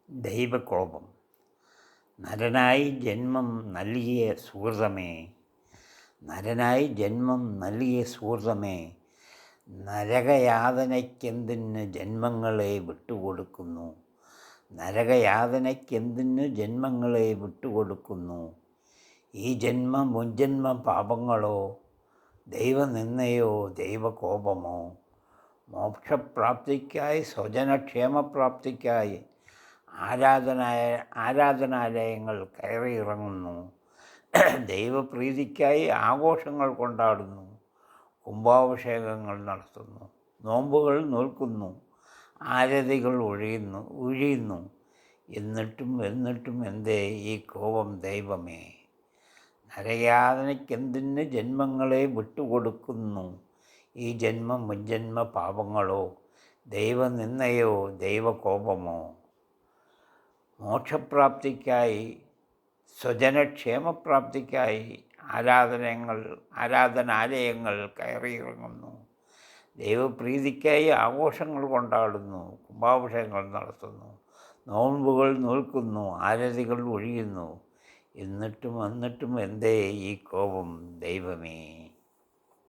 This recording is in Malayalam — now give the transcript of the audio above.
ദൈവകോപം. നരനായി ജന്മം നൽകിയ സുഹൃതമേ, നരനായി ജന്മം നൽകിയ സുഹൃതമേ, നരകയാതനയ്ക്കെന്തിന് ജന്മങ്ങളെ വിട്ടുകൊടുക്കുന്നു? നരകയാതനയ്ക്കെന്തിന് ജന്മങ്ങളെ വിട്ടുകൊടുക്കുന്നു? ഈ ജന്മം മുൻജന്മ പാപങ്ങളോ, ദൈവനിന്ദയോ, ദൈവകോപമോ? മോക്ഷപ്രാപ്തിക്കായി, സ്വജനക്ഷേമപ്രാപ്തിക്കായി ആരാധനാലയങ്ങൾ കയറിയിറങ്ങുന്നു. ദൈവപ്രീതിക്കായി ആഘോഷങ്ങൾ കൊണ്ടാടുന്നു. കുംഭാഭിഷേകങ്ങൾ നടത്തുന്നു. നോമ്പുകൾ നോൽക്കുന്നു. ആരതികൾ ഒഴിയുന്നു. എന്നിട്ടും എന്തേ ഈ കോപം ദൈവമേ? നരയാതനയ്ക്കെന്തിന് ജന്മങ്ങളെ വിട്ടുകൊടുക്കുന്നു? ഈ ജന്മം മുൻജന്മ പാപങ്ങളോ, ദൈവനിന്ദയോ, ദൈവകോപമോ? മോക്ഷപ്രാപ്തിക്കായി, സ്വജനക്ഷേമപ്രാപ്തിക്കായി ആരാധനാലയങ്ങൾ കയറിയിറങ്ങുന്നു. ദൈവപ്രീതിക്കായി ആഘോഷങ്ങൾ കൊണ്ടാടുന്നു. കുംഭാഭിഷേകങ്ങൾ നടത്തുന്നു. നോമ്പുകൾ നോൽക്കുന്നു. ആരതികൾ ഒഴിയുന്നു. എന്നിട്ടും എന്തേ ഈ കോപം ദൈവമേ?